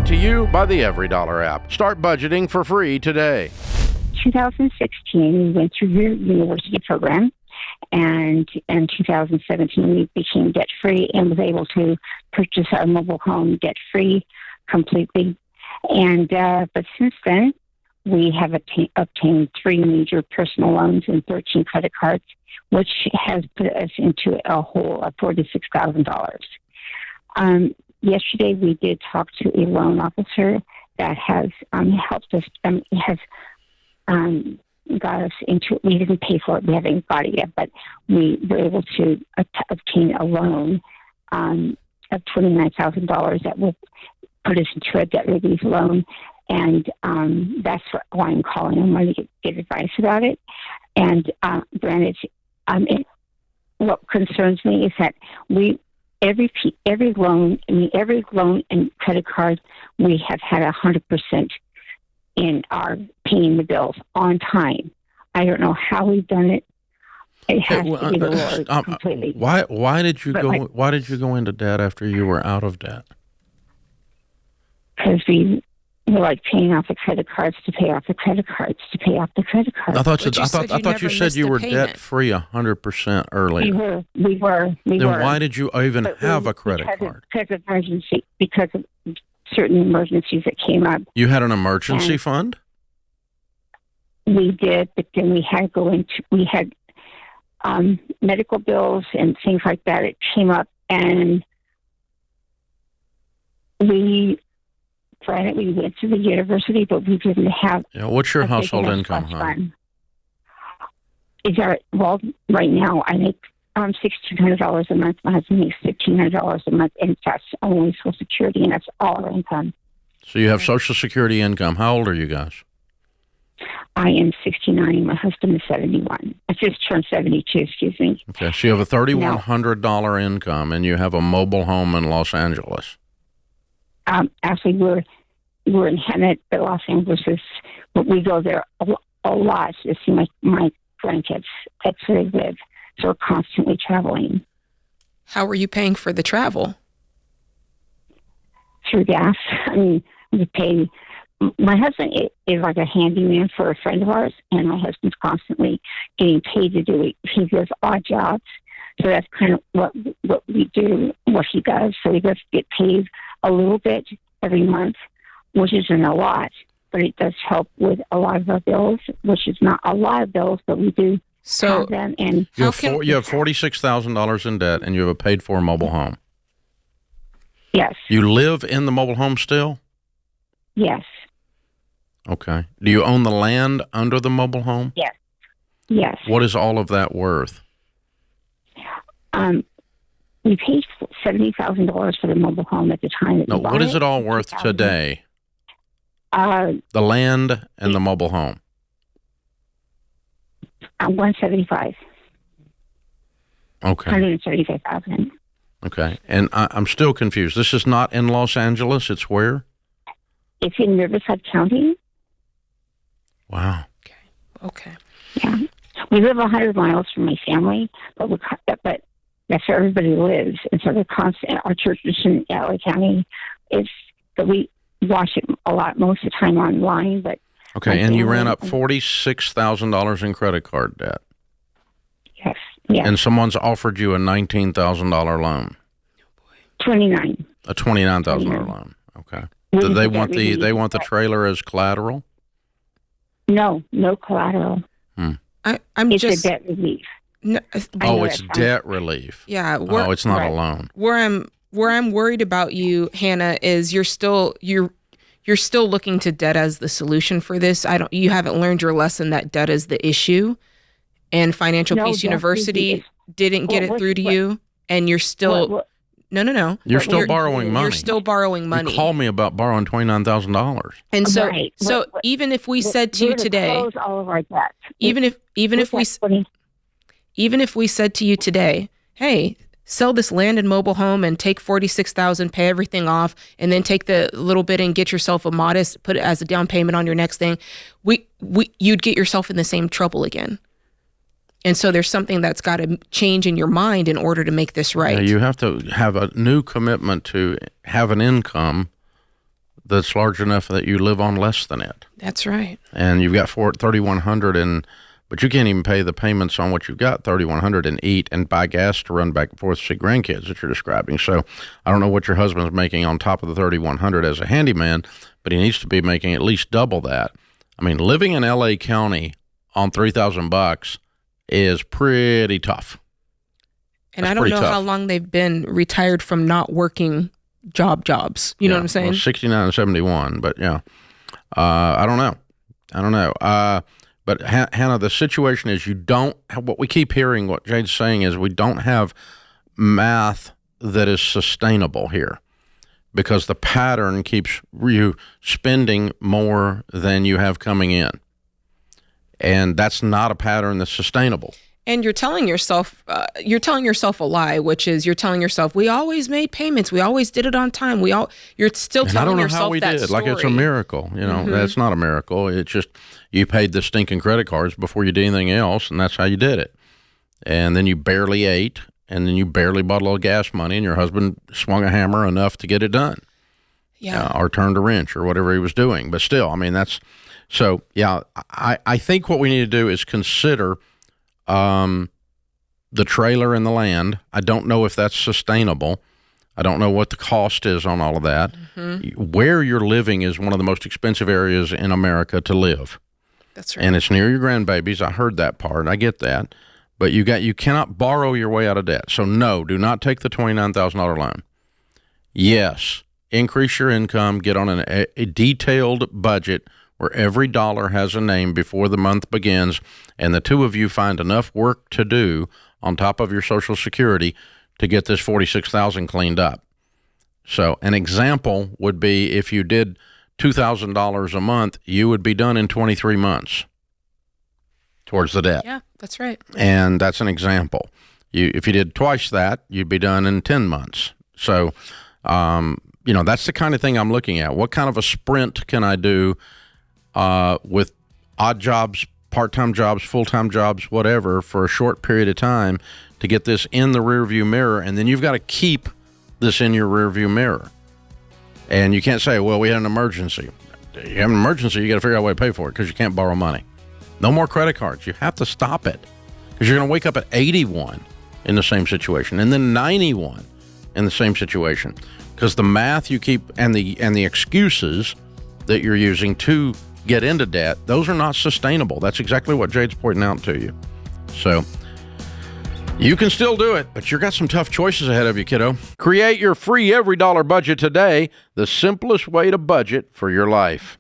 Brought to you by the Every Dollar app. Start budgeting for free today. 2016, we went through the university program, and in 2017, we became debt-free and was able to purchase our mobile home debt-free completely. And but since then, we have obtained 3 major personal loans and 13 credit cards, which has put us into a hole of $46,000. Yesterday, we did talk to a loan officer that has helped us, got us into it. We didn't pay for it. We haven't got it yet, but we were able to obtain a loan of $29,000 that will put us into a debt relief loan. And that's why I'm calling. I'm going to get advice about it. And granted, what concerns me is that every loan and credit card, we have had 100% in our paying the bills on time. I don't know how we've done it. It has to be the Lord completely. Why did you go into debt after you were out of debt? Because we were like paying off the credit cards to pay off the credit cards to pay off the credit cards. I thought you said you were debt free 100% earlier. We were. Then why did you even have a credit card? Because of certain emergencies that came up. You had an emergency fund? We did, but then we had medical bills and things like that. It came up, and we went to the university, but we didn't have. What's your household income, hon? Right now I make $1,600 a month. My husband makes $1,500 a month, and that's only Social Security, and that's all our income. So you have Social Security income. How old are you guys? I am 69. My husband is 71. I just turned 72. Excuse me. Okay, so you have a $3,100 income, and you have a mobile home in Los Angeles. Actually, we're in Hemet, but Los Angeles but we go there a lot to see my grandkids. That's where they live. So we're constantly traveling. How are you paying for the travel? Through gas. I mean, we pay. My husband is like a handyman for a friend of ours, and my husband's constantly getting paid to do it. He does odd jobs. So that's kind of what we do, what he does. So he does get paid a little bit every month, which isn't a lot, but it does help with a lot of our bills, which is not a lot of bills, but we do have them. And you have $46,000 in debt, and you have a paid-for mobile home. Yes. You live in the mobile home still? Yes. Okay. Do you own the land under the mobile home? Yes. Yes. What is all of that worth? We paid $70,000 for the mobile home at the time. What is it all worth today? The land and the mobile home. $175,000. Okay. $175,000. Okay, and I'm still confused. This is not in Los Angeles. It's where? It's in Riverside County. Wow. Okay. Yeah, we live 100 miles from my family, but that's where everybody lives, and so our church is in LA County. But we watch it a lot, most of the time online. But okay, and you ran up $46,000 in credit card debt. Yes. Yes. And someone's offered you a $19,000 loan. 29. A $29,000 loan. Okay. Do they want the trailer as collateral? No collateral. It's a debt relief. No, it's debt relief. Yeah. It's not a loan. Where I'm worried about you, Hannah, is you're still looking to debt as the solution for this. You haven't learned your lesson that debt is the issue, and Financial Peace University didn't get it through to you, and you're still no. You're still borrowing money. You're still borrowing money. You called me about borrowing $29,000. And so, even if we said to you today, all of our debts. even if we said to you today, hey, sell this land and mobile home and take $46,000, pay everything off, and then take the little bit and get yourself a modest, put it as a down payment on your next thing, you'd get yourself in the same trouble again. And so there's something that's got to change in your mind in order to make this right. Yeah, you have to have a new commitment to have an income that's large enough that you live on less than it. That's right. And you've got $3,100 but you can't even pay the payments on what you've got, $3,100, and eat and buy gas to run back and forth to see grandkids that you're describing. So I don't know what your husband's making on top of the $3,100 as a handyman, but he needs to be making at least double that. I mean, living in LA County on $3,000 is pretty tough. And I don't know how long they've been retired from not working jobs. You know what I'm saying? Well, 69 and 71, but yeah. I don't know. But Hannah, the situation is what we keep hearing, what Jade's saying is we don't have math that is sustainable here because the pattern keeps you spending more than you have coming in. And that's not a pattern that's sustainable. And you're telling yourself a lie, which is you're telling yourself, we always made payments. We always did it on time. You're still telling yourself that story. Like it's a miracle. You know, That's not a miracle. It's just you paid the stinking credit cards before you did anything else, and that's how you did it. And then you barely ate, and then you barely bought a little gas money, and your husband swung a hammer enough to get it done. Yeah. Or turned a wrench or whatever he was doing. But still, I mean, so, yeah, I think what we need to do is consider the trailer and the land. I don't know if that's sustainable. I don't know what the cost is on all of that. Where you're living is one of the most expensive areas in America to live. That's right. And it's near your grandbabies. I heard that part. I get that. But you cannot borrow your way out of debt. So no, do not take the $29,000 loan. Yes, increase your income, get on a detailed budget where every dollar has a name before the month begins, and the two of you find enough work to do on top of your Social Security to get this $46,000 cleaned up. So an example would be if you did $2,000 a month, you would be done in 23 months towards the debt. Yeah, that's right. And that's an example. If you did twice that, you'd be done in 10 months. So, that's the kind of thing I'm looking at. What kind of a sprint can I do with odd jobs, part-time jobs, full-time jobs, whatever, for a short period of time to get this in the rearview mirror? And then you've got to keep this in your rearview mirror. And you can't say, well, we had an emergency. You have an emergency, you got to figure out a way to pay for it because you can't borrow money. No more credit cards. You have to stop it because you're going to wake up at 81 in the same situation and then 91 in the same situation because the math you keep and the excuses that you're using to get into debt, those are not sustainable. That's exactly what Jade's pointing out to you. So you can still do it, but you've got some tough choices ahead of you, kiddo. Create your free every dollar budget today, the simplest way to budget for your life.